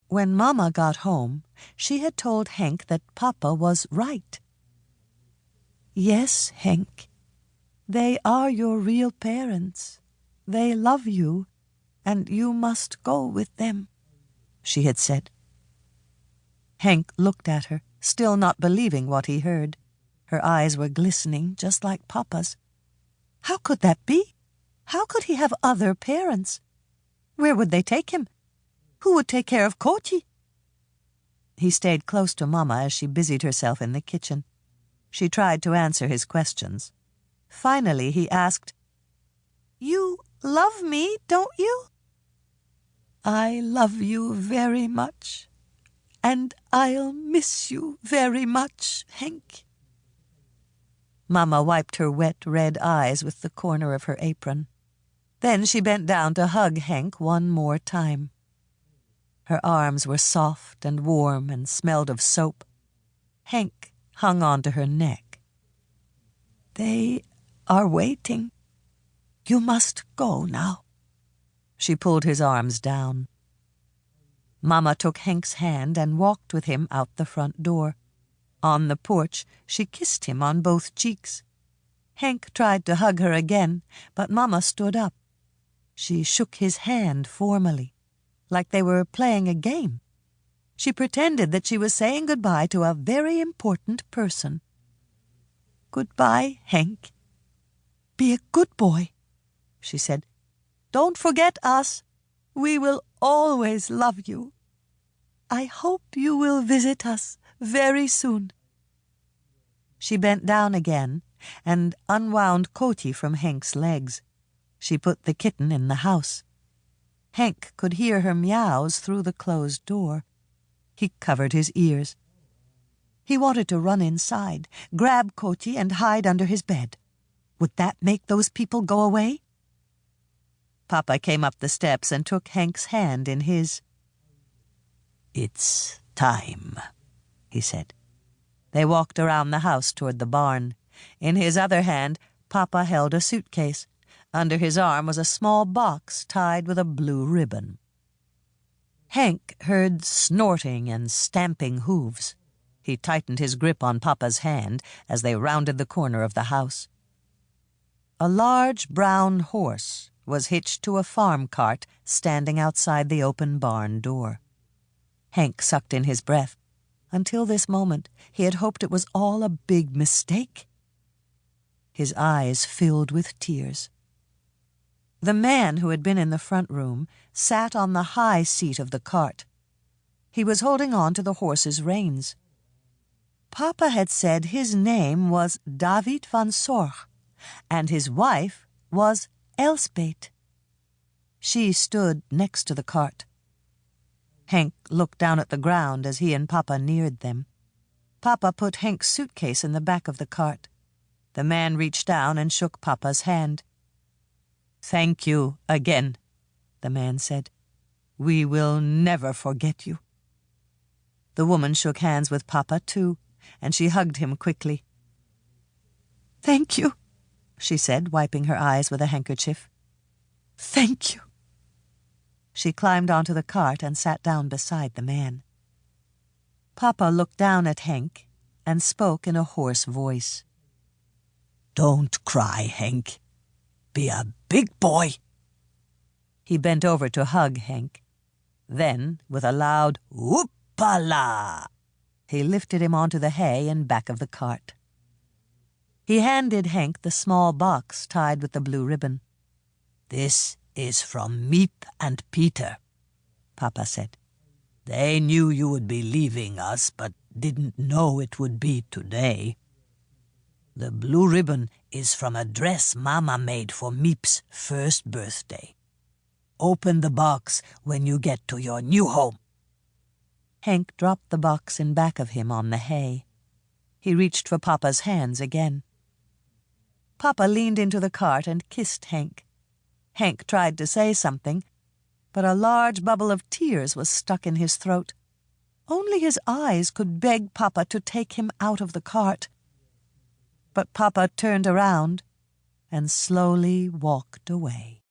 When Mama got home, she had told Henk that Papa was right. "Yes, Henk, they are your real parents. They love you, and you must go with them," she had said. Henk looked at her, still not believing what he heard. Her eyes were glistening, just like Papa's. How could that be? How could he have other parents? Where would they take him? Who would take care of Koti? He stayed close to Mama as she busied herself in the kitchen. She tried to answer his questions. Finally, he asked, "You love me, don't you?" "I love you very much, and I'll miss you very much, Henk." Mama wiped her wet, red eyes with the corner of her apron. Then she bent down to hug Henk one more time. Her arms were soft and warm and smelled of soap. Henk hung onto her neck. "They are waiting. You must go now." She pulled his arms down. Mama took Henk's hand and walked with him out the front door. On the porch, she kissed him on both cheeks. Henk tried to hug her again, but Mama stood up. She shook his hand formally, like they were playing a game. She pretended that she was saying goodbye to a very important person. "Goodbye, Henk. Be a good boy," she said. "Don't forget us. We will always love you. I hope you will visit us very soon." She bent down again and unwound Koti from Henk's legs. She put the kitten in the house. Henk could hear her meows through the closed door. He covered his ears. He wanted to run inside, grab Koti and hide under his bed. Would that make those people go away? Papa came up the steps and took Henk's hand in his. "It's time," he said. They walked around the house toward the barn. In his other hand, Papa held a suitcase. Under his arm was a small box tied with a blue ribbon. Henk heard snorting and stamping hooves. He tightened his grip on Papa's hand as they rounded the corner of the house. A large brown horse was hitched to a farm cart standing outside the open barn door. Henk sucked in his breath. Until this moment, he had hoped it was all a big mistake. His eyes filled with tears. The man who had been in the front room sat on the high seat of the cart. He was holding on to the horse's reins. Papa had said his name was David van Zorg, and his wife was Elsbeth. She stood next to the cart. Henk looked down at the ground as he and Papa neared them. Papa put Henk's suitcase in the back of the cart. The man reached down and shook Papa's hand. "Thank you again," the man said. "We will never forget you." The woman shook hands with Papa, too, and she hugged him quickly. "Thank you," she said, wiping her eyes with a handkerchief. "Thank you." She climbed onto the cart and sat down beside the man. Papa looked down at Henk and spoke in a hoarse voice. "Don't cry, Henk. Be a big boy." He bent over to hug Henk. Then, with a loud whoop-a-la, he lifted him onto the hay in back of the cart. He handed Henk the small box tied with the blue ribbon. "This is from Miep and Peter," Papa said. "They knew you would be leaving us, but didn't know it would be today. The blue ribbon is from a dress Mama made for Miep's first birthday. Open the box when you get to your new home." Henk dropped the box in back of him on the hay. He reached for Papa's hands again. Papa leaned into the cart and kissed Henk. Henk tried to say something, but a large bubble of tears was stuck in his throat. Only his eyes could beg Papa to take him out of the cart. But Papa turned around and slowly walked away.